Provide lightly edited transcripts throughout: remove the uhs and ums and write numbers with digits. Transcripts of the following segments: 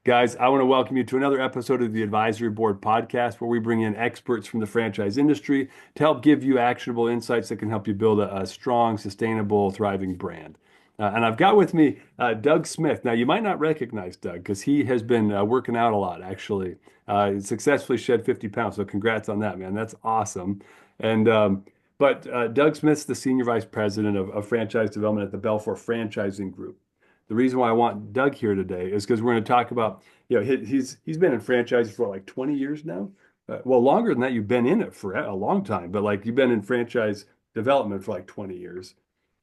Guys, I want to welcome you to another episode of the Advisory Board podcast, where we bring in experts from the franchise industry to help give you actionable insights that can help you build a strong, sustainable, thriving brand. And I've got with me Doug Smith. Now, you might not recognize Doug because he has been working out a lot, actually. He successfully shed 50 pounds. So, congrats on that, man. That's awesome. And but Doug Smith's the Senior Vice President of Franchise Development at the Belfor Franchising Group. The reason why I want Doug here today is because we're going to talk about, he's been in franchising for like 20 years now. Well, longer than that, you've been in it for a long time, but like you've been in franchise development for like 20 years.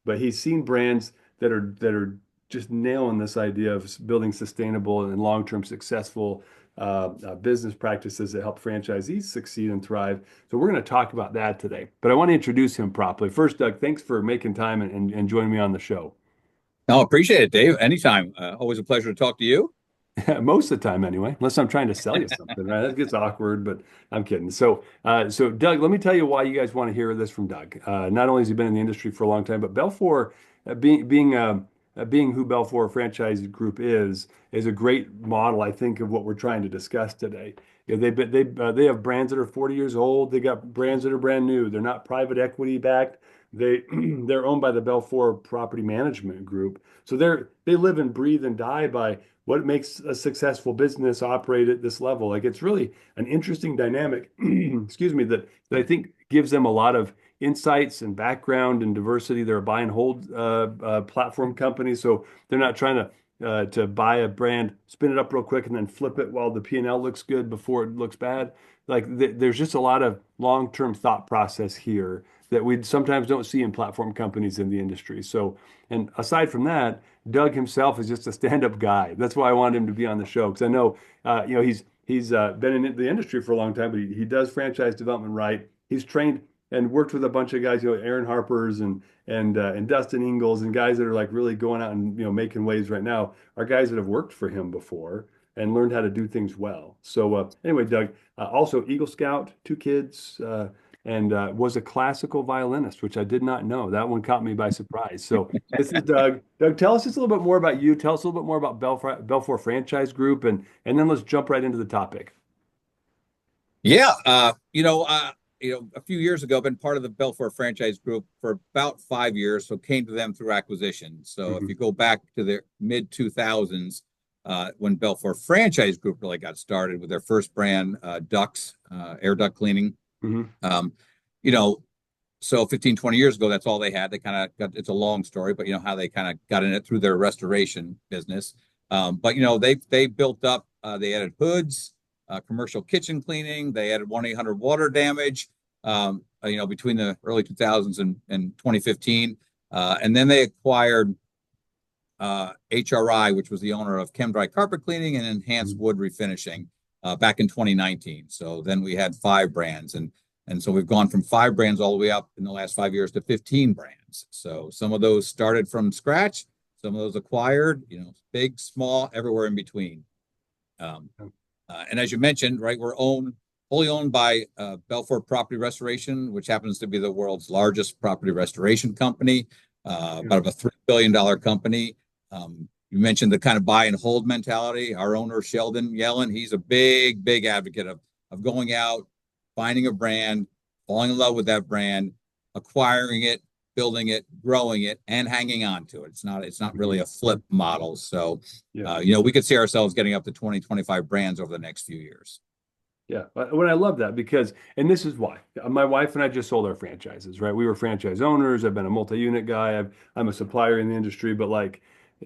But he's seen brands that are just nailing this idea of building sustainable and long-term successful business practices that help franchisees succeed and thrive. So we're going to talk about that today. But I want to introduce him properly. First, Doug, thanks for making time and joining me on the show. Oh, appreciate it, Dave. Anytime. Always a pleasure to talk to you. Most of the time, anyway, unless I'm trying to sell you something, right? That gets awkward, but I'm kidding. So Doug, let me tell you why you guys want to hear this from Doug. Not only has he been in the industry for a long time, but Belfor, being who Belfor Franchise Group is a great model, I think, of what we're trying to discuss today. They have brands that are 40 years old. They got brands that are brand new. They're not private equity backed. They're owned by the Belfor Property Management Group. So they live and breathe and die by what makes a successful business operate at this level. Like it's really an interesting dynamic, excuse me, that I think gives them a lot of insights and background and diversity. They're a buy and hold platform company, so they're not trying to buy a brand, spin it up real quick, and then flip it while the P&L looks good before it looks bad. Like there's just a lot of long-term thought process here that we sometimes don't see in platform companies in the industry. So, and aside from that, Doug himself is just a stand-up guy. That's why I wanted him to be on the show because I know, he's been in the industry for a long time, but he does franchise development right. He's trained and worked with a bunch of guys, Aaron Harper's and Dustin Ingles and guys that are like really going out and making waves right now are guys that have worked for him before and learned how to do things well. So anyway, Doug, also Eagle Scout, two kids. And was a classical violinist, which I did not know. That one caught me by surprise. So this is Doug. Doug, tell us just a little bit more about you. Tell us a little bit more about Belfor Franchise Group, and then let's jump right into the topic. Yeah, a few years ago, I've been part of the Belfor Franchise Group for about 5 years, so came to them through acquisition. So if Mhm. you go back to the mid 2000s, when Belfor Franchise Group really got started with their first brand, ducts, air duct cleaning. Mhm. Um, you know, so 15, 20 years ago, that's all they had. They kind of got, it's a long story, but you know how they kind of got in it through their restoration business. But they built up, they added hoods, commercial kitchen cleaning, they added 1-800 water damage, between the early 2000s and 2015. And then they acquired HRI, which was the owner of Chem Dry Carpet Cleaning and Enhanced Mhm. Wood Refinishing, back in 2019. So then we had five brands, and so we've gone from five brands all the way up in the last 5 years to 15 brands. So some of those started from scratch, some of those acquired, big, small, everywhere in between. Um, and as you mentioned, right, wholly owned by Belfor Property Restoration, which happens to be the world's largest property restoration company, Yeah. about a $3 billion company. You mentioned the kind of buy and hold mentality. Our owner, Sheldon Yellen, he's a big, big advocate of going out, finding a brand, falling in love with that brand, acquiring it, building it, growing it, and hanging on to it. It's not really Mhm. a flip model. So, Yeah. we could see ourselves getting up to 20, 25 brands over the next few years. Yeah, when I love that because, and this is why my wife and I just sold our franchises, right? We were franchise owners. I've been a multi-unit guy. I'm a supplier in the industry, but like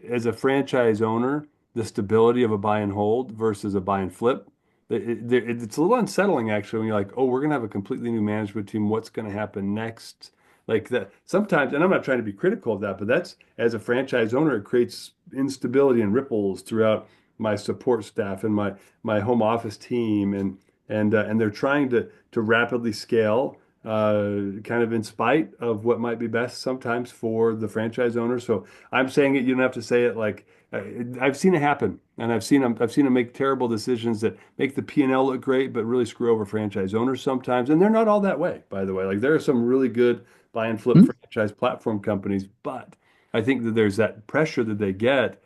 as a franchise owner, the stability of a buy and hold versus a buy and flip, it's a little unsettling actually when you're like, oh, we're gonna have a completely new management team. What's gonna happen next? Like that sometimes, and I'm not trying to be critical of that, but that's as a franchise owner, it creates instability and ripples throughout my support staff and my home office team and they're trying to rapidly scale, kind of in spite of what might be best sometimes for the franchise owner. So I'm saying it. You don't have to say it. Like I've seen it happen, and I've seen them make terrible decisions that make the P&L look great, but really screw over franchise owners sometimes. And they're not all that way, by the way. Like there are some really good buy and flip Hmm? franchise platform companies, but I think that there's that pressure that they get.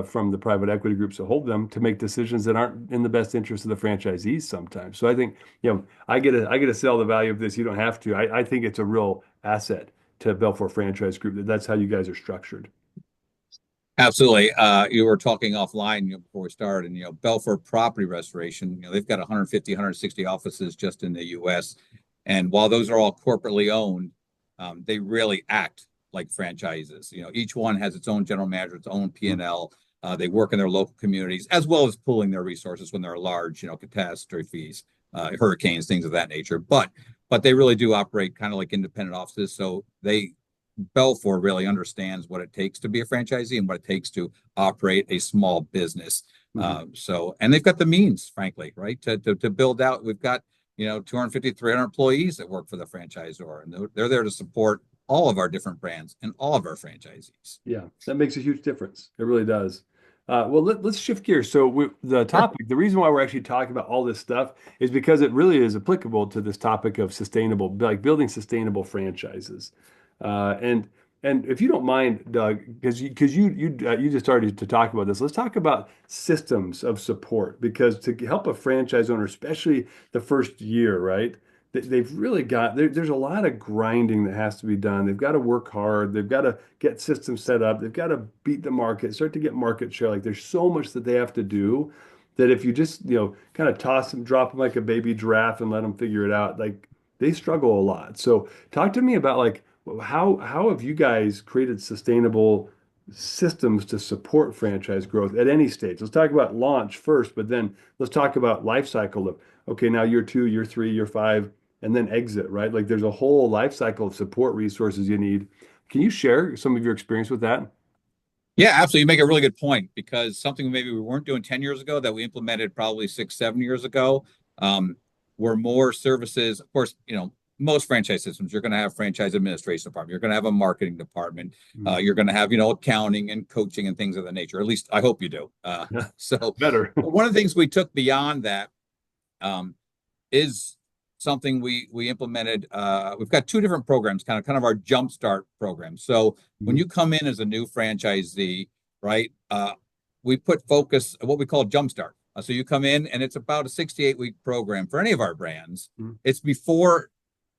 from the private equity groups that hold them to make decisions that aren't in the best interest of the franchisees sometimes. So I think, I get to sell the value of this. You don't have to. I think it's a real asset to Belfor Franchise Group. That's how you guys are structured. Absolutely. You were talking offline, before we started, and Belfor Property Restoration, they've got 150, 160 offices just in the U.S. And while those are all corporately owned, they really act like franchises. Each one has its own general manager, its own P&L. They work in their local communities as well as pooling their resources when there are large, catastrophes, hurricanes, things of that nature. But they really do operate kind of like independent offices. So Belfor really understands what it takes to be a franchisee and what it takes to operate a small business. And they've got the means, frankly, right, to build out. We've got 250, 300 employees that work for the franchisor, and they're there to support all of our different brands and all of our franchisees. Yeah, that makes a huge difference. It really does. Well, let's shift gears. So the Sure. topic, the reason why we're actually talking about all this stuff is because it really is applicable to this topic of sustainable, like building sustainable franchises. Uh, and and if you don't mind, Doug, because you just started to talk about this, let's talk about systems of support because to help a franchise owner, especially the first year, right? They've really got there's a lot of grinding that has to be done. They've got to work hard. They've got to get systems set up. They've got to beat the market, start to get market share. Like there's so much that they have to do that if you just, kind of toss them, drop them like a baby giraffe and let them figure it out, like they struggle a lot. So talk to me about like how have you guys created sustainable systems to support franchise growth at any stage? Let's talk about launch first, but then let's talk about life cycle of okay, now year two, year three, year five, and then exit, right? Like there's a whole life cycle of support resources you need. Can you share some of your experience with that? Yeah, absolutely. You make a really good point because something maybe we weren't doing 10 years ago that we implemented probably 6, 7 years ago um, were more services. Of course, most franchise systems, you're going to have franchise administration department. You're going to have a marketing department. Mm. You're going to have, accounting and coaching and things of that nature. At least I hope you do. Yeah, So better. one of the things we took beyond that um, is something we implemented. We've got two different programs, kind of our Jumpstart program. So when Mhm. you come in as a new franchisee, right, we put focus what we call Jumpstart. So you come in and it's about a 68-week program for any of our brands. Mhm. It's before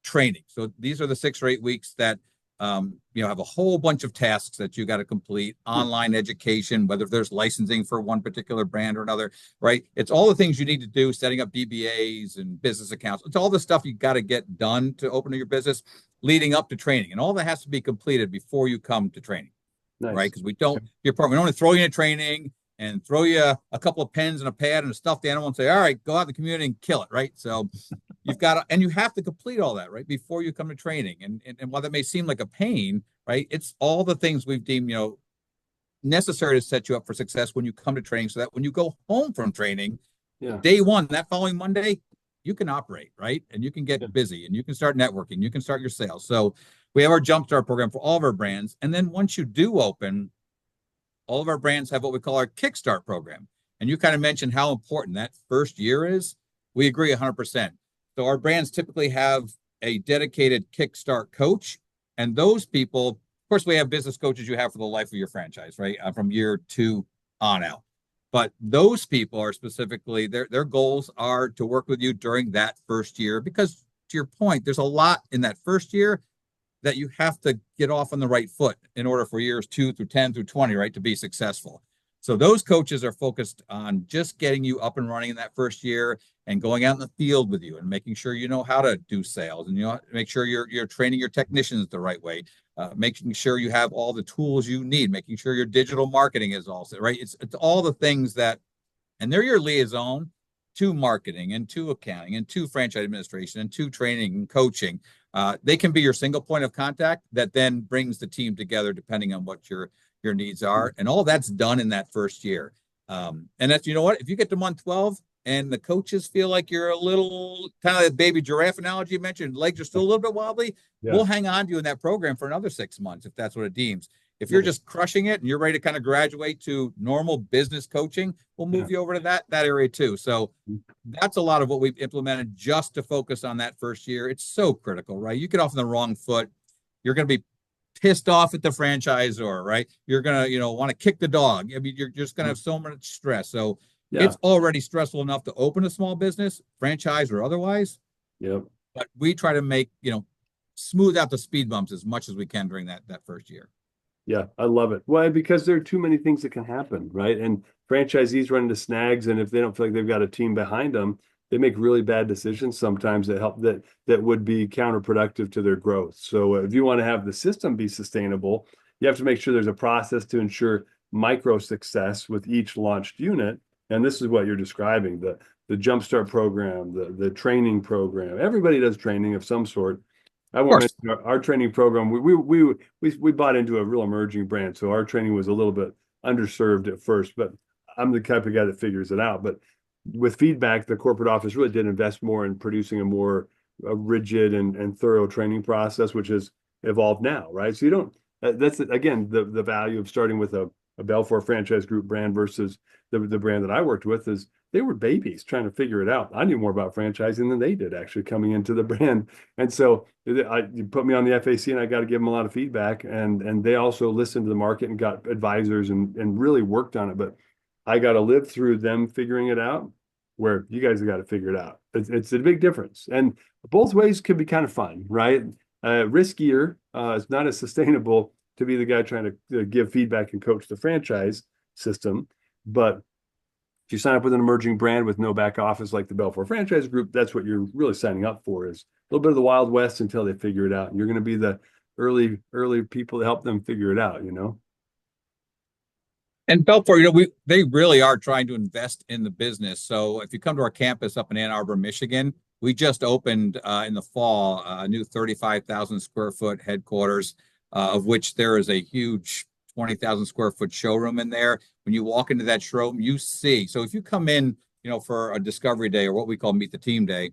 training. So these are the 6 or 8 weeks that have a whole bunch of tasks that you got to complete, online education, whether there's licensing for one particular brand or another, right? It's all the things you need to do, setting up DBAs and business accounts. It's all the stuff you got to get done to open your business leading up to training. And all that has to be completed before you come to training, right? Nice. Because we don't want to throw you in training and throw you a couple of pens and a pad and a stuffed animal and say, all right, go out in the community and kill it, right? So you've got to, and you have to complete all that, right, before you come to training. And while that may seem like a pain, right, it's all the things we've deemed, necessary to set you up for success when you come to training so that when you go home from training, Yeah. day one, that following Monday, you can operate, right? And you can Yeah. get busy and you can start networking, you can start your sales. So we have our Jumpstart program for all of our brands. And then once you do open, all of our brands have what we call our Kickstart program. And you kind of mentioned how important that first year is. We agree 100%. So our brands typically have a dedicated Kickstart coach. And those people, of course, we have business coaches you have for the life of your franchise, right? From year two on out. But those people are specifically, their goals are to work with you during that first year because to your point, there's a lot in that first year that you have to get off on the right foot in order for years 2 through 10 through 20, right, to be successful. So those coaches are focused on just getting you up and running in that first year and going out in the field with you and making sure you know how to do sales and make sure you're training your technicians the right way, making sure you have all the tools you need, making sure your digital marketing is all set, right. It's all the things that, and they're your liaison to marketing and to accounting and to franchise administration and to training and coaching. They can be your single point of contact that then brings the team together depending on what your needs are. And all that's done in that first year. And that's, what, if you get to month 12 and the coaches feel like you're a little kind of the baby giraffe analogy you mentioned, legs are still a little bit wobbly, Yeah. we'll hang on to you in that program for another 6 months if that's what it deems. If you're Nice. just crushing it and you're ready to kind of graduate to normal business coaching, we'll move Yeah. you over to that area too. So that's a lot of what we've implemented just to focus on that first year. It's so critical, right? You get off on the wrong foot, you're going to be pissed off at the franchisor, right? You're gonna, want to kick the dog. I mean, you're just gonna have so much stress. So Yeah. it's already stressful enough to open a small business, franchise or otherwise. Yep. But we try to make, smooth out the speed bumps as much as we can during that first year. Yeah, I love it. Why? Because there are too many things that can happen, right? And franchisees run into snags, and if they don't feel like they've got a team behind them, they make really bad decisions sometimes that would be counterproductive to their growth. So if you want to have the system be sustainable, you have to make sure there's a process to ensure micro success with each launched unit. And this is what you're describing, the Jumpstart program, the training program. Everybody does training of some sort. I Of won't course. mention our training program. We bought into a real emerging brand, so our training was a little bit underserved at first. But I'm the type of guy that figures it out. But with feedback, the corporate office really did invest more in producing a more rigid and thorough training process, which has evolved now, right? So you don't. That's again the value of starting with a Belfor Franchise Group brand versus the brand that I worked with is they were babies trying to figure it out. I knew more about franchising than they did actually coming into the brand. And so you put me on the FAC and I got to give them a lot of feedback. And they also listened to the market and got advisors and really worked on it. But I got to live through them figuring it out where you guys have got to figure it out. It's a big difference. And both ways can be kind of fun, right? Riskier. It's not as sustainable to be the guy trying to give feedback and coach the franchise system. But if you sign up with an emerging brand with no back office like the Belfor Franchise Group, that's what you're really signing up for is a little bit of the Wild West until they figure it out. And you're going to be the early people to help them figure it out, you know? And Belfort, they really are trying to invest in the business. So if you come to our campus up in Ann Arbor, Michigan, we just opened in the fall a new 35,000 square foot headquarters, of which there is a huge 20,000 square foot showroom in there. When you walk into that showroom, you see. So if you come in, for a discovery day or what we call meet the team day,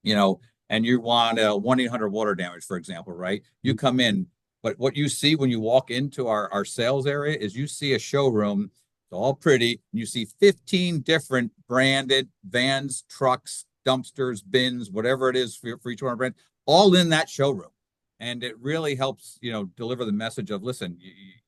and you want a 1-800 water damage, for example, right? You come in, but what you see when you walk into our sales area is you see a showroom, it's all pretty, and you see 15 different branded vans, trucks, dumpsters, bins, whatever it is for each one of our brand, all in that showroom. And it really helps, deliver the message of, listen,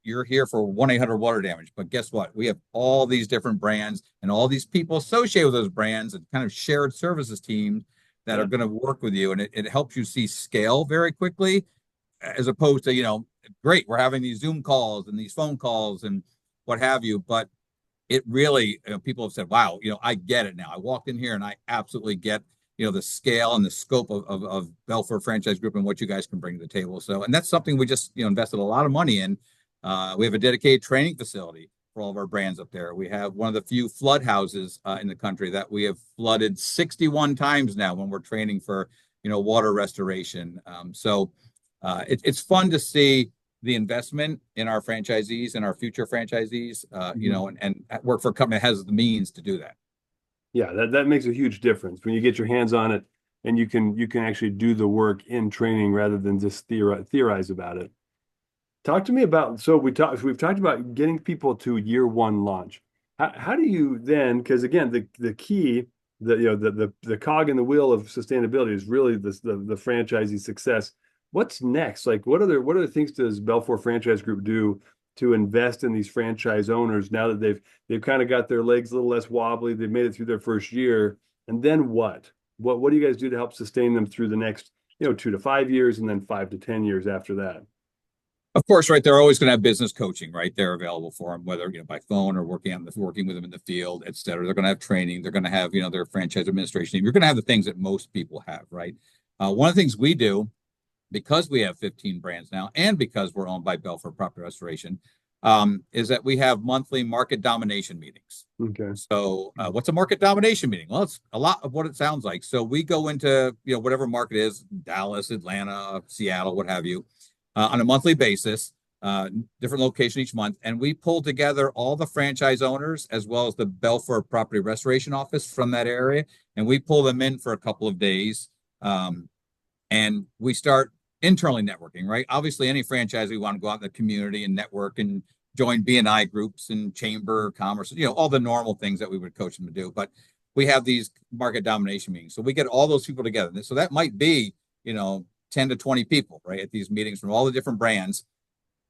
you're here for 1-800 water damage, but guess what? We have all these different brands and all these people associated with those brands and kind of shared services teams that are going to work with you. And it helps you see scale very quickly as opposed to, great, we're having these Zoom calls and these phone calls and what have you. But it really, people have said, wow, I get it now. I walked in here and I absolutely get, the scale and the scope of Belfor Franchise Group and what you guys can bring to the table. So, and that's something we just, invested a lot of money in. We have a dedicated training facility for all of our brands up there. We have one of the few flood houses in the country that we have flooded 61 times now when we're training for, water restoration. It's fun to see the investment in our franchisees and our future franchisees, and work for a company that has the means to do that. Yeah, that makes a huge difference when you get your hands on it and you can actually do the work in training rather than just theorize about it. Talk to me about we've talked about getting people to year one launch. How do you then, because again, the key, the cog in the wheel of sustainability is really the franchisee success. What's next? Like what other things does Belfor Franchise Group do to invest in these franchise owners now that they've kind of got their legs a little less wobbly, they've made it through their first year, and then what? What do you guys do to help sustain them through the next 2 to 5 years and then 5 to 10 years after that? Of course, right. They're always going to have business coaching, right? They're available for them, whether by phone or working with them in the field, et cetera. They're going to have training. They're going to have their franchise administration team. You're going to have the things that most people have, right? One of the things we do, because we have 15 brands now, and because we're owned by Belfor Property Restoration, is that we have monthly market domination meetings. Okay. So, what's a market domination meeting? Well, it's a lot of what it sounds like. So we go into whatever market is, Dallas, Atlanta, Seattle, what have you. On a monthly basis, different location each month. And we pull together all the franchise owners as well as the Belfor Property Restoration Office from that area. And we pull them in for a couple of days. And we start internally networking, right? Obviously, any franchise, we want to go out in the community and network and join BNI groups and chamber commerce, all the normal things that we would coach them to do. But we have these market domination meetings. So we get all those people together. So that might be, 10 to 20 people, right, at these meetings from all the different brands.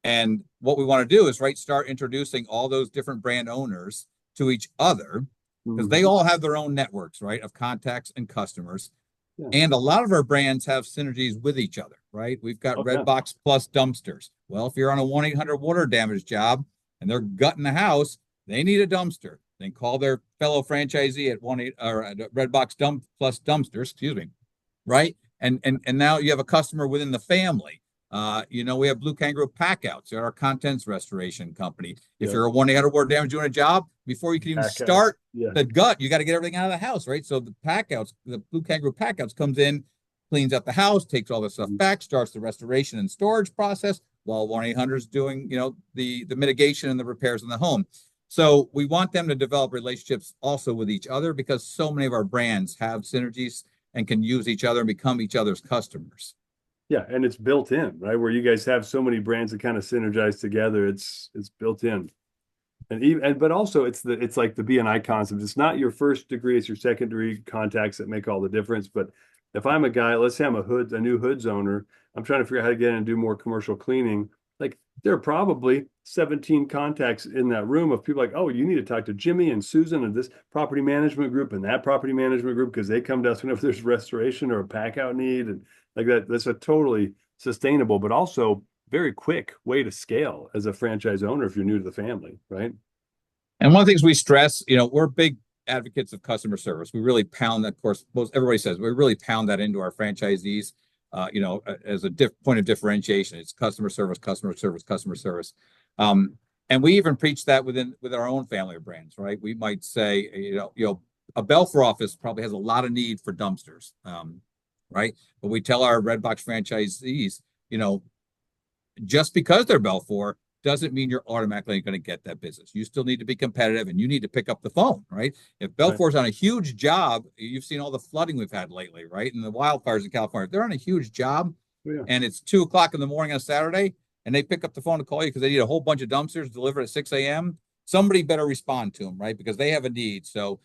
And what we want to do is start introducing all those different brand owners to each other, because they Mhm. all have their own networks, of contacts and customers. Yeah. And a lot of our brands have synergies with each other, right? We've got Oh, yeah. Redbox plus dumpsters. Well, if you're on a 1-800 water damage job and they're gutting the house, they need a dumpster. Then call their fellow franchisee at 1-8 or at Redbox dump plus dumpsters, excuse me, right? And now you have a customer within the family. We have Blue Kangaroo Packouts. They're our contents restoration company. If Yeah. you're a 1-800 water damage doing a job, before you can even Back out. start Yeah. the gut, you got to get everything out of the house, right? So the Packouts, the Blue Kangaroo Packouts comes in, cleans up the house, takes all the stuff Mhm. back, starts the restoration and storage process, while 1-800 is doing, the mitigation and the repairs in the home. So we want them to develop relationships also with each other, because so many of our brands have synergies and can use each other and become each other's customers. Yeah, and it's built in, right? Where you guys have so many brands that kind of synergize together, it's built in. But also it's like the BNI concept. It's not your first degree, it's your second degree contacts that make all the difference. But if I'm a guy, let's say I'm a new hoods owner, I'm trying to figure out how to get in and do more commercial cleaning. Like there are probably 17 contacts in that room of people like, oh, you need to talk to Jimmy and Susan and this property management group and that property management group, because they come to us whenever there's restoration or a pack out need. And like that's a totally sustainable, but also very quick way to scale as a franchise owner if you're new to the family, right? And one of the things we stress, we're big advocates of customer service. We really pound that, of course, most everybody says we really pound that into our franchisees, as a point of differentiation. It's customer service, customer service, customer service. And we even preach that with our own family of brands, right? We might say, a Belfor office probably has a lot of need for dumpsters, right? But we tell our Redbox franchisees, just because they're Belfor doesn't mean you're automatically going to get that business. You still need to be competitive, and you need to pick up the phone, right? If Belfor's on a huge job, you've seen all the flooding we've had lately, right? And the wildfires in California. If they're on a huge job, Yeah. and it's 2 o'clock in the morning on a Saturday, and they pick up the phone to call you because they need a whole bunch of dumpsters delivered at 6 a.m., somebody better respond to them, right? Because they have a need. So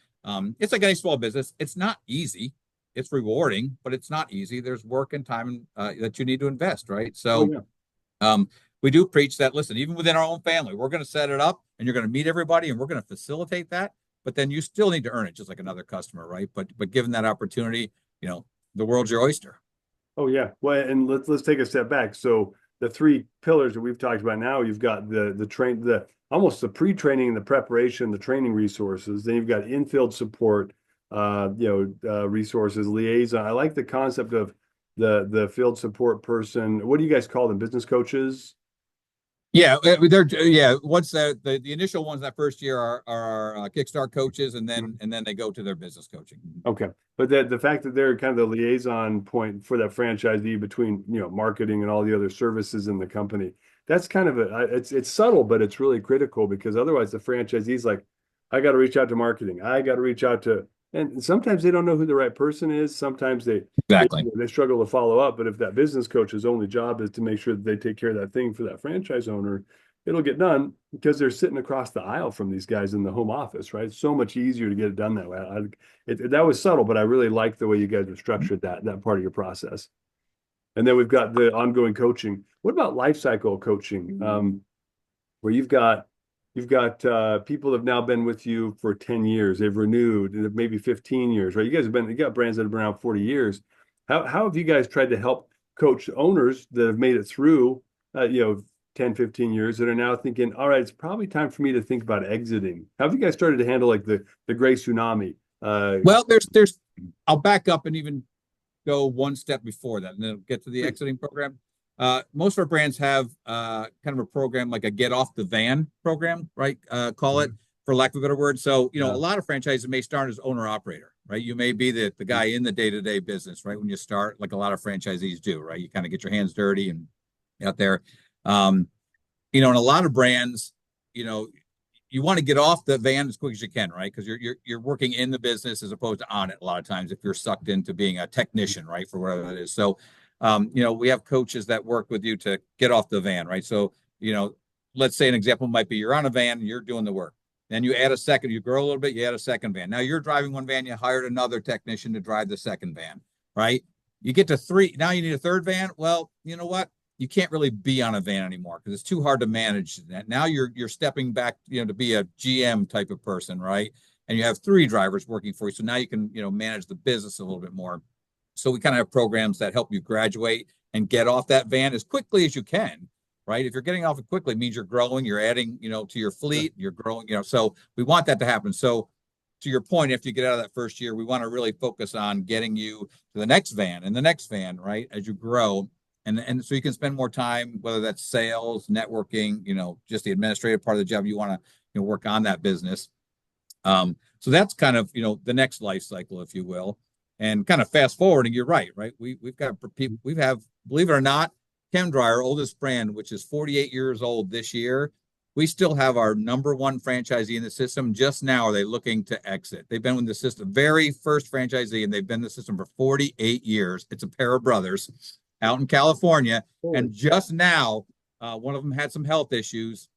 it's like any small business. It's not easy. It's rewarding, but it's not easy. There's work and time that you need to invest, right? Oh, So yeah. we do preach that, listen, even within our own family, we're going to set it up and you're going to meet everybody and we're going to facilitate that. But then you still need to earn it just like another customer, right? But given that opportunity, the world's your oyster. Oh, yeah. Well, and let's take a step back. So the three pillars that we've talked about now, you've got the almost the pre-training and the preparation, the training resources. Then you've got in-field support, resources, liaison. I like the concept of the field support person. What do you guys call them? Business coaches? Yeah, Once the initial ones that first year are Kickstart coaches, and then they go to their business coaching. Okay, but the fact that they're kind of the liaison point for that franchisee between marketing and all the other services in the company, that's kind of it's subtle, but it's really critical, because otherwise the franchisee's like, I got to reach out to marketing, I got to reach out to, and sometimes they don't know who the right person is. Sometimes Exactly. they struggle to follow up. But if that business coach's only job is to make sure that they take care of that thing for that franchise owner, it'll get done because they're sitting across the aisle from these guys in the home office, right? It's so much easier to get it done that way. That was subtle, but I really like the way you guys have structured that part of your process. And then we've got the ongoing coaching. What about life cycle coaching? Where you've got people that have now been with you for 10 years, they've renewed, maybe 15 years, right? You got brands that have been around 40 years. How have you guys tried to help coach owners that have made it through 10, 15 years, that are now thinking, all right, it's probably time for me to think about exiting? How have you guys started to handle like the gray tsunami? Well, I'll back up and even go one step before that, and then get to the exiting program. Most of our brands have kind of a program like a get off the van program, right? Call it, for lack of a better word. So, a lot of franchises may start as owner operator, right? You may be the guy in the day-to-day business, right? When you start, like a lot of franchisees do, right? You kind of get your hands dirty and out there. And a lot of brands, you want to get off the van as quick as you can, right? Because you're working in the business as opposed to on it a lot of times, if you're sucked into being a technician, right? For whatever that is. So, we have coaches that work with you to get off the van, right? So, let's say an example might be you're on a van, you're doing the work. Then you add you grow a little bit, you add a second van. Now you're driving one van, you hired another technician to drive the second van, right? You get to 3, now you need a third van. Well, you know what? you can't really be on a van anymore because it's too hard to manage that. Now you're stepping back, to be a GM type of person, right? And you have three drivers working for you. So now you can, manage the business a little bit more. So we kind of have programs that help you graduate and get off that van as quickly as you can, right? If you're getting off it quickly, it means you're growing, you're adding, to your fleet, you're growing, so we want that to happen. So to your point, after you get out of that first year, we want to really focus on getting you to the next van and the next van, right? As you grow. And so you can spend more time, whether that's sales, networking, just the administrative part of the job, you want to, work on that business. So that's kind of, the next life cycle, if you will. And kind of fast forwarding, you're right? We've got people, believe it or not, ChemDry, our oldest brand, which is 48 years old this year. We still have our number one franchisee in the system. Just now are they looking to exit. They've been with the system, very first franchisee, and they've been in the system for 48 years. It's a pair of brothers out in California. And just now, one of them had some health issues,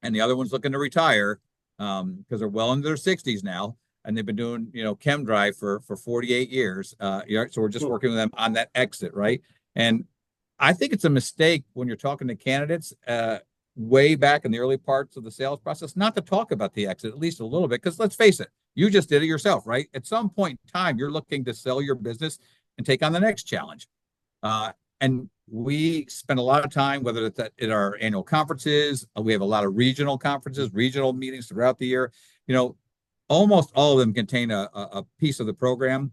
and the other one's looking to retire because they're well into their 60s now. And they've been doing, ChemDry for 48 years. So we're just working with them on that exit, right? And I think it's a mistake when you're talking to candidates way back in the early parts of the sales process, not to talk about the exit, at least a little bit, because let's face it, you just did it yourself, right? At some point in time, you're looking to sell your business and take on the next challenge. And we spend a lot of time, whether it's at our annual conferences, we have a lot of regional conferences, regional meetings throughout the year. Almost all of them contain a piece of the program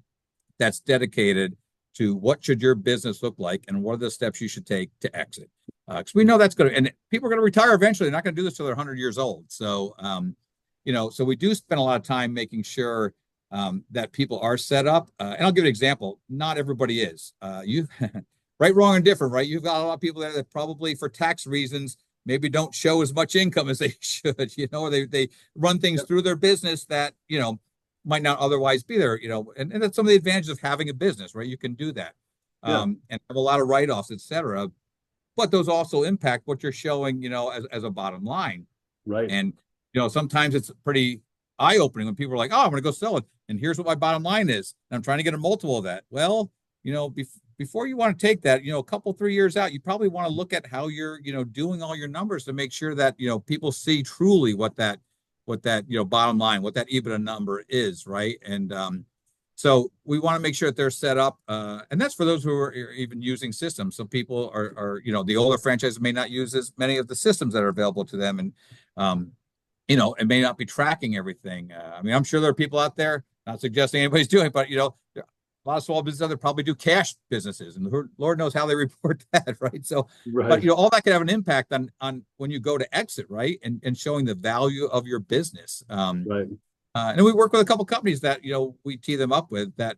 that's dedicated to what should your business look like and what are the steps you should take to exit. Because we know that's going to, and people are going to retire eventually. They're not going to do this till they're 100 years old. So, so we do spend a lot of time making sure that people are set up. And I'll give an example. Not everybody is. Right, wrong, and different, right? You've got a lot of people there that probably for tax reasons maybe don't show as much income as they should, or they run things through their business that, might not otherwise be there, and that's some of the advantages of having a business, right? You can do that and have a lot of write-offs, et cetera. But those also impact what you're showing, as a bottom line. Right. And, sometimes it's pretty eye-opening when people are like, oh, I'm going to go sell it. And here's what my bottom line is. And I'm trying to get a multiple of that. Well, before you want to take that, a couple, 3 years out, you probably want to look at how you're, doing all your numbers to make sure that, people see truly what that, bottom line, what that EBITDA number is, right? And so we want to make sure that they're set up. And that's for those who are even using systems. Some people are, the older franchises may not use as many of the systems that are available to them. And, it may not be tracking everything. I'm sure there are people out there, not suggesting anybody's doing it, but, a lot of small businesses out there probably do cash businesses, and Lord knows how they report that, right? So, but all that can have an impact on when you go to exit, right? And showing the value of your business. Right. And we work with a couple companies that we tee them up with that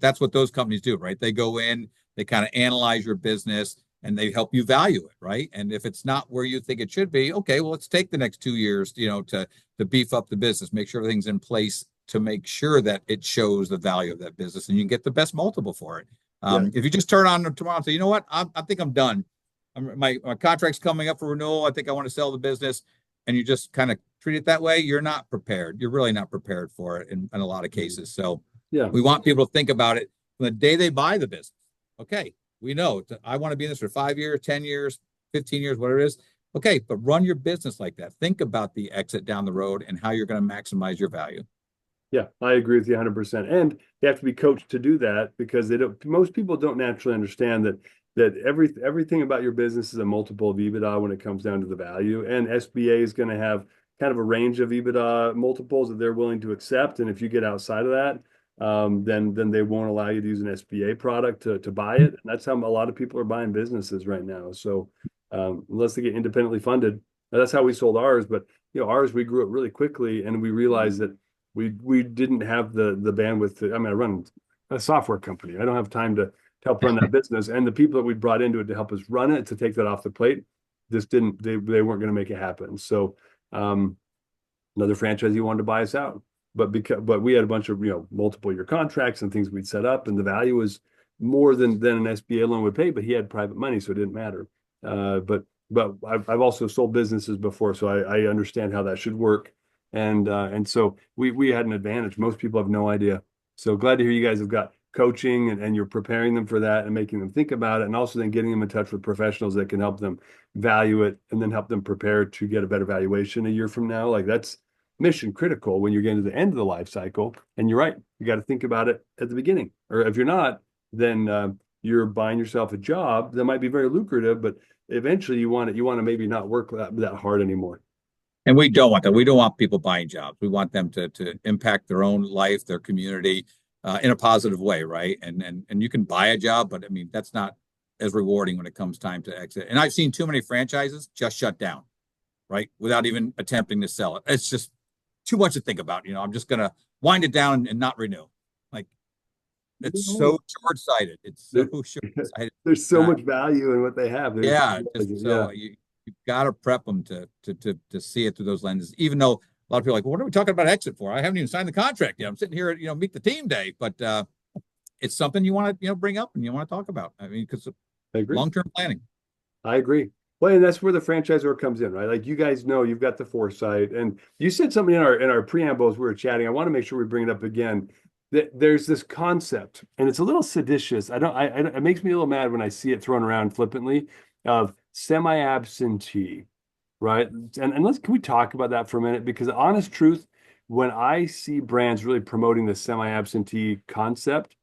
that's what those companies do, right? They go in, they kind of analyze your business, and they help you value it, right? And if it's not where you think it should be, okay, well, let's take the next 2 years, to beef up the business, make sure everything's in place to make sure that it shows the value of that business and you can get the best multiple for it. If you just turn on tomorrow and say, you know what, I think I'm done. My contract's coming up for renewal. I think I want to sell the business. And you just kind of treat it that way. You're not prepared. You're really not prepared for it in a lot of cases. So we want people to think about it from the day they buy the business. Okay, we know I want to be in this for 5 years, 10 years, 15 years, whatever it is. Okay, but run your business like that. Think about the exit down the road and how you're going to maximize your value. Yeah, I agree with you 100%. And they have to be coached to do that because most people don't naturally understand that everything about your business is a multiple of EBITDA when it comes down to the value. And SBA is going to have kind of a range of EBITDA multiples that they're willing to accept. And if you get outside of that, then they won't allow you to use an SBA product to buy it. And that's how a lot of people are buying businesses right now. So unless they get independently funded, that's how we sold ours. But ours, we grew it really quickly, and we realized that we didn't have the bandwidth to, I run a software company. I don't have time to help run that business. And the people that we brought into it to help us run it, to take that off the plate, they weren't going to make it happen. So another franchisee wanted to buy us out. But we had a bunch of multiple year contracts and things we'd set up, and the value was more than an SBA loan would pay, but he had private money, so it didn't matter. But I've also sold businesses before, so I understand how that should work. And so we had an advantage. Most people have no idea. So glad to hear you guys have got coaching and you're preparing them for that and making them think about it, and also then getting them in touch with professionals that can help them value it and then help them prepare to get a better valuation a year from now. Like that's mission critical when you're getting to the end of the life cycle. And you're right, you got to think about it at the beginning. Or if you're not, then you're buying yourself a job that might be very lucrative, but eventually you want to maybe not work that hard anymore. And we don't want that. We don't want people buying jobs. We want them to impact their own life, their community, in a positive way, right? And you can buy a job, but I mean that's not as rewarding when it comes time to exit. And I've seen too many franchises just shut down, right, without even attempting to sell it. It's just too much to think about. You know, I'm just gonna wind it down and not renew. Like it's so short-sighted. It's so short-sighted. There's so much value in what they have. Yeah, just so you've got to prep them to see it through those lenses. Even though a lot of people are like, well, what are we talking about exit for? I haven't even signed the contract yet. I'm sitting here at meet the team day, but it's something you want to bring up and you want to talk about. I mean, because long-term planning. I agree. Well, and that's where the franchisor comes in, right? Like you guys know you've got the foresight, and you said something in our preamble as we were chatting. I want to make sure we bring it up again. That there's this concept, and it's a little seditious. It makes me a little mad when I see it thrown around flippantly of semi-absentee, right? And can we talk about that for a minute? Because the honest truth, when I see brands really promoting the semi-absentee concept,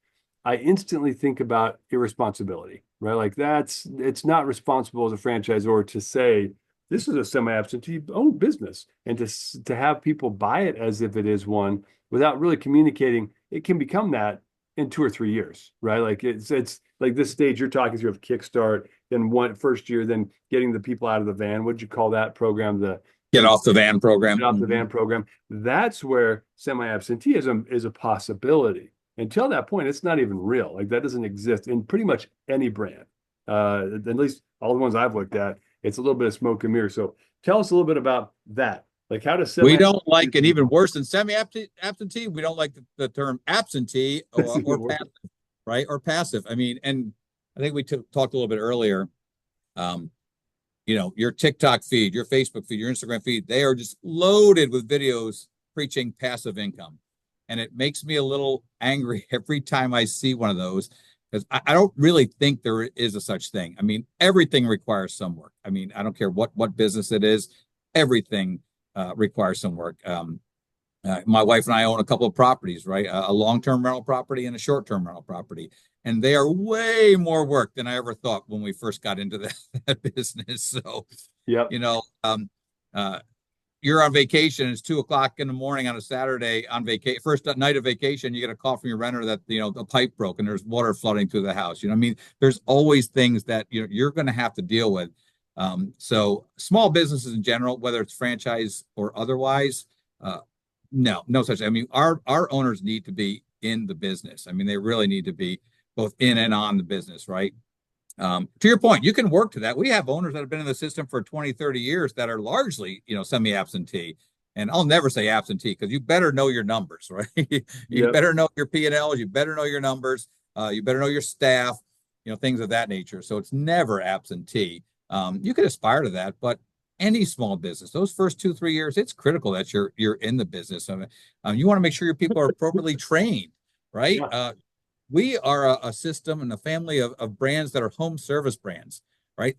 I instantly think about irresponsibility, right? Like it's not responsible as a franchisor to say this is a semi-absentee owned business and to have people buy it as if it is one without really communicating. It can become that in 2 or 3 years, right? Like it's like this stage you're talking through of Kickstart, then one first year, then getting the people out of the van. What'd you call that program? The Get off the van program. Get off the van program. That's where semi-absenteeism is a possibility. Until that point, it's not even real. Like that doesn't exist in pretty much any brand. At least all the ones I've looked at, it's a little bit of smoke and mirror. So tell us a little bit about that. Like how does we don't like, and even worse than semi-absentee, we don't like the term absentee or passive, right? Or passive. I mean, and I think we talked a little bit earlier. Your TikTok feed, your Facebook feed, your Instagram feed, they are just loaded with videos preaching passive income. And it makes me a little angry every time I see one of those, because I don't really think there is a such thing. I mean, everything requires some work. I mean, I don't care what business it is, everything requires some work. My wife and I own a couple of properties, right? A long-term rental property and a short-term rental property. And they are way more work than I ever thought when we first got into that business. So, yeah, you're on vacation, it's 2:00 in the morning on a Saturday on vacation, first night of vacation, you get a call from your renter that, the pipe broke and there's water flooding through the house. I mean, there's always things that, you're going to have to deal with. So small businesses in general, whether it's franchise or otherwise, no such. I mean, our owners need to be in the business. I mean, they really need to be both in and on the business, right? To your point, you can work to that. We have owners that have been in the system for 20, 30 years that are largely, semi-absentee. And I'll never say absentee because you better know your numbers, right? You better know your P&Ls, you better know your numbers, you better know your staff, things of that nature. So it's never absentee. You could aspire to that, but any small business, those first 2, 3 years, it's critical that you're in the business. I mean, you want to make sure your people are appropriately trained, right? Yeah. We are a system and a family of brands that are home service brands, right?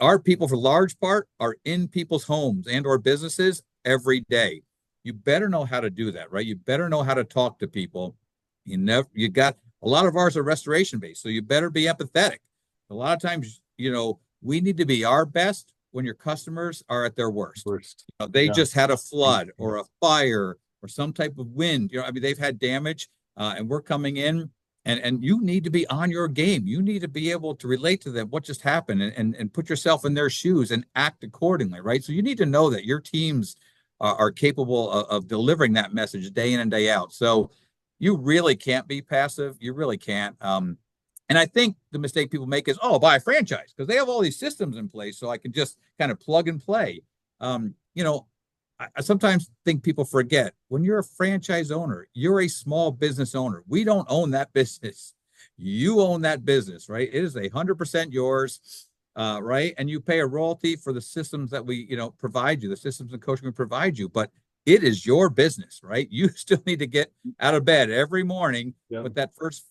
Our people, for large part, are in people's homes and or businesses every day. You better know how to do that, right? You better know how to talk to people. You got a lot of ours are restoration based, so you better be empathetic. A lot of times, we need to be our best when your customers are at their worst. They just had a flood or a fire or some type of wind. I mean, they've had damage, and we're coming in. And you need to be on your game. You need to be able to relate to them, what just happened, and put yourself in their shoes and act accordingly, right? So you need to know that your teams are capable of delivering that message day in and day out. So you really can't be passive. You really can't. And I think the mistake people make is, buy a franchise because they have all these systems in place, so I can just kind of plug and play. I sometimes think people forget when you're a franchise owner, you're a small business owner. We don't own that business. You own that business, right? It is 100% yours, right? And you pay a royalty for the systems that we, provide you, the systems and coaching we provide you, but it is your business, right? You still need to get out of bed every morning with that first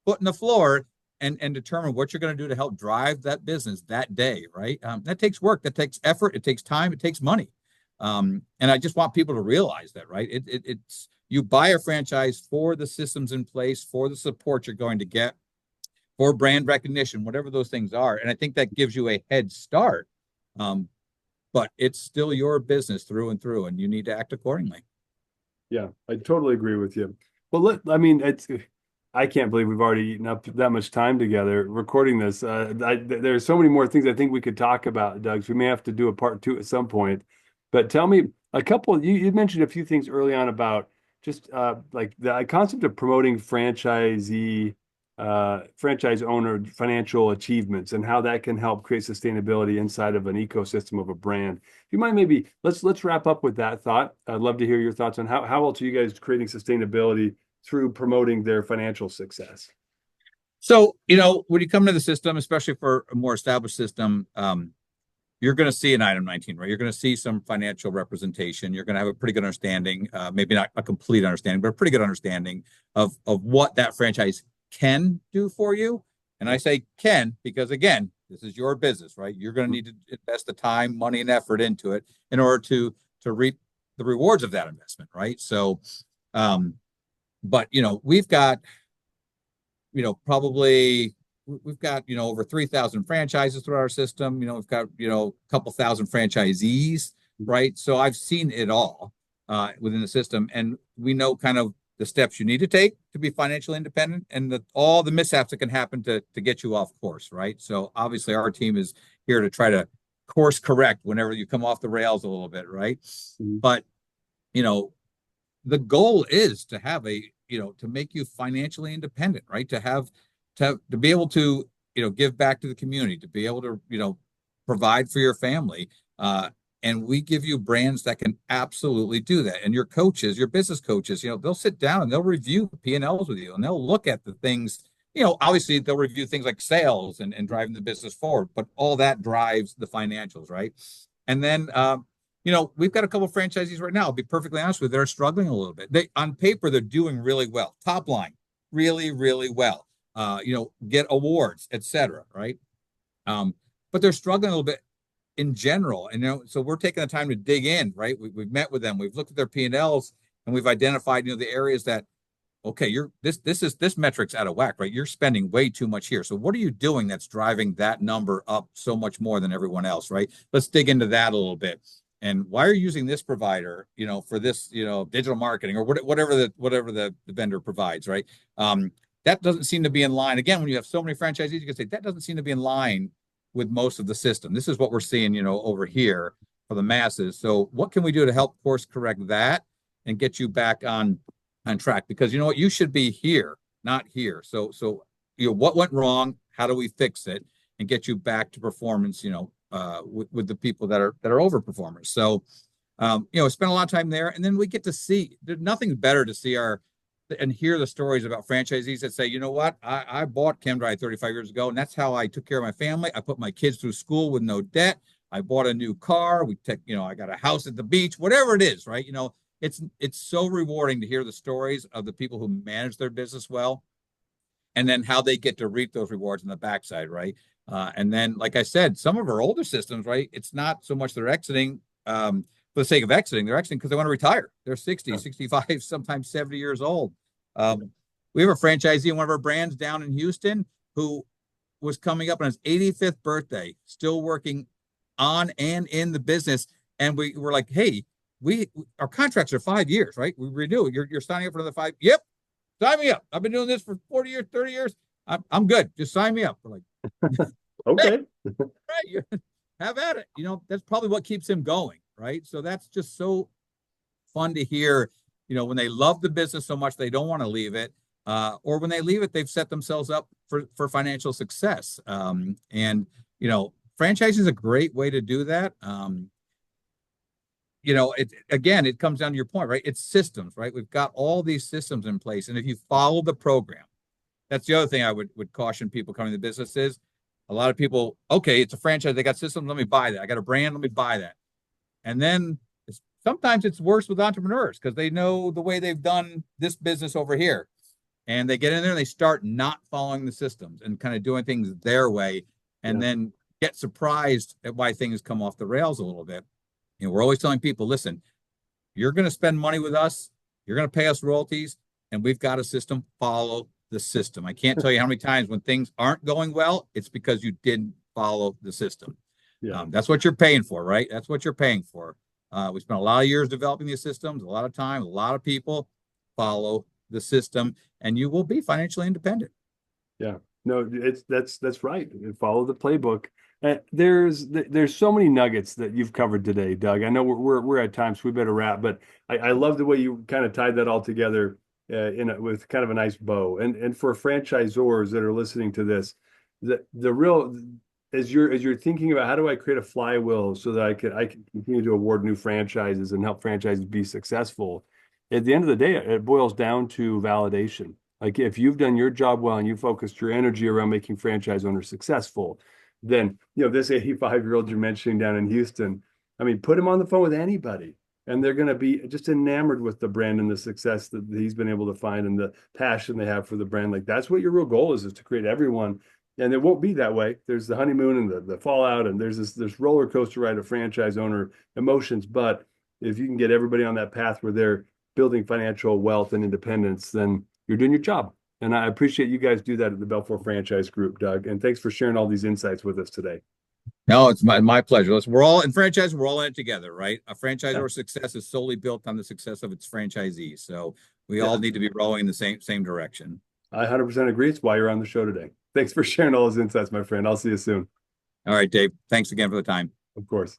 foot in the floor and determine what you're going to do to help drive that business that day, right? That takes work, that takes effort, it takes time, it takes money. And I just want people to realize that, right? It's you buy a franchise for the systems in place, for the support you're going to get, for brand recognition, whatever those things are. And I think that gives you a head start. But it's still your business through and through, and you need to act accordingly. Yeah, I totally agree with you. Well, I mean, I can't believe we've already eaten up that much time together recording this. There's so many more things I think we could talk about, Doug. So we may have to do a part two at some point. But tell me a couple, you mentioned a few things early on about just like the concept of promoting franchise owner financial achievements and how that can help create sustainability inside of an ecosystem of a brand. If you mind, maybe let's wrap up with that thought. I'd love to hear your thoughts on how else are you guys creating sustainability through promoting their financial success. So, when you come to the system, especially for a more established system, you're going to see an item 19, right? You're going to see some financial representation. You're going to have a pretty good understanding, maybe not a complete understanding, but a pretty good understanding of what that franchise can do for you. And I say can because, again, this is your business, right? You're going to need to invest the time, money, and effort into it in order to reap the rewards of that investment, right? So, but we've got probably we've got over 3,000 franchises through our system. We've got a couple thousand franchisees, right? So I've seen it all within the system, and we know kind of the steps you need to take to be financially independent and all the mishaps that can happen to get you off course, right? So obviously our team is here to try to course correct whenever you come off the rails a little bit, right? Mm-hmm. But the goal is to have to make you financially independent, right? To be able to give back to the community, to be able to provide for your family. And we give you brands that can absolutely do that. And your coaches, your business coaches, they'll sit down and they'll review P&Ls with you, and they'll look at the things, obviously they'll review things like sales and driving the business forward, but all that drives the financials, right? And then, we've got a couple of franchisees right now, I'll be perfectly honest with you, they're struggling a little bit. On paper, they're doing really well. Top line, really, really well. Get awards, etc. Right? But they're struggling a little bit in general, and so we're taking the time to dig in. Right? We've met with them, we've looked at their P&Ls, and we've identified the areas that okay, this metric's out of whack, right? You're spending way too much here. So what are you doing that's driving that number up so much more than everyone else, right? Let's dig into that a little bit. And why are you using this provider, for this, digital marketing or whatever the vendor provides, right? That doesn't seem to be in line. Again, when you have so many franchisees, you can say that doesn't seem to be in line with most of the system. This is what we're seeing, over here for the masses. So what can we do to help course correct that and get you back on track? Because you know what, you should be here, not here. So what went wrong? How do we fix it and get you back to performance? With the people that are overperformers. So, spend a lot of time there, and then we get to see. There's nothing better to see and hear the stories about franchisees that say, you know what, I bought ChemDry 35 years ago, and that's how I took care of my family. I put my kids through school with no debt. I bought a new car. I got a house at the beach, whatever it is, right? It's so rewarding to hear the stories of the people who manage their business well, and then how they get to reap those rewards on the backside, right? And then, like I said, some of our older systems, right? It's not so much they're exiting for the sake of exiting. They're exiting because they want to retire. They're 60, 65, sometimes 70 years old. We have a franchisee in one of our brands down in Houston who was coming up on his 85th birthday, still working on and in the business. And we were like, hey, our contracts are 5 years, right? We renew. You're signing up for another 5. Yep. Sign me up. I've been doing this for 40 years, 30 years. I'm good. Just sign me up. We're like, okay. Right. Have at it. That's probably what keeps him going. Right. So that's just so fun to hear, when they love the business so much, they don't want to leave it. Or when they leave it, they've set themselves up for financial success. And franchise is a great way to do that. It comes down to your point, right? It's systems, right? We've got all these systems in place. And if you follow the program, that's the other thing I would caution people coming to business is a lot of people, okay, it's a franchise, they got systems, let me buy that. I got a brand, let me buy that. And then sometimes it's worse with entrepreneurs because they know the way they've done this business over here. and they get in there and they start not following the systems and kind of doing things their way, and Yeah. then get surprised at why things come off the rails a little bit. We're always telling people, listen, you're going to spend money with us, you're going to pay us royalties, and we've got a system. Follow the system. I can't tell you how many times when things aren't going well, it's because you didn't follow the system. Yeah. That's what you're paying for, right? That's what you're paying for. We spent a lot of years developing these systems, a lot of time, a lot of people. Follow the system, and you will be financially independent. Yeah. No, that's right. Follow the playbook. There's so many nuggets that you've covered today, Doug. I know we're at times, so we better wrap, but I love the way you kind of tied that all together with kind of a nice bow. And for franchisors that are listening to this, the real as you're thinking about how do I create a flywheel so that I can continue to award new franchises and help franchises be successful. At the end of the day, it boils down to validation. Like if you've done your job well and you focused your energy around making franchise owners successful, then this 85-year-old you're mentioning down in Houston, I mean, put him on the phone with anybody, and they're going to be just enamored with the brand and the success that he's been able to find and the passion they have for the brand. Like that's what your real goal is to create everyone. And it won't be that way. There's the honeymoon and the fallout, and there's this roller coaster ride of franchise owner emotions. But if you can get everybody on that path where they're building financial wealth and independence, then you're doing your job. And I appreciate you guys do that at the Belfor Franchise Group, Doug. And thanks for sharing all these insights with us today. No, it's my pleasure. Listen, we're all in franchise. We're all in it together, right? A Yeah. franchisor success is solely built on the success of its franchisees. So we Yeah. all need to be rowing in the same direction. I 100% agree. It's why you're on the show today. Thanks for sharing all those insights, my friend. I'll see you soon. All right, Dave. Thanks again for the time. Of course.